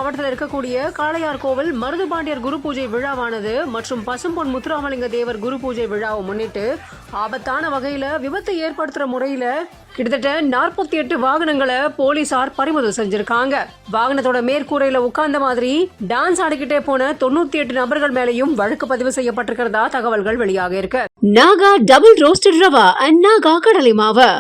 மாவட்டத்தில் இருக்கக்கூடிய காளையார் கோவில் மருதுபாண்டியர் குரு பூஜை விழாவானது மற்றும் பசும்பொன் முத்துராமலிங்க தேவர் குரு பூஜை விழாவை முன்னிட்டு ஆபத்தான வகையில விபத்தை ஏற்படுத்துற முறையில கிட்டத்தட்ட 48 வாகனங்களை போலீசார் பறிமுதல் செஞ்சிருக்காங்க. வாகனத்தோட மேற்கூரையில உட்கார்ந்த மாதிரி டான்ஸ் ஆடிக்கிட்டே போன 98 நபர்கள் மேலையும் வழக்கு பதிவு செய்யப்பட்டிருக்கிறதா தகவல்கள் வெளியாக இருக்கு. Naga double roasted rava and Naga கடலை மாவு.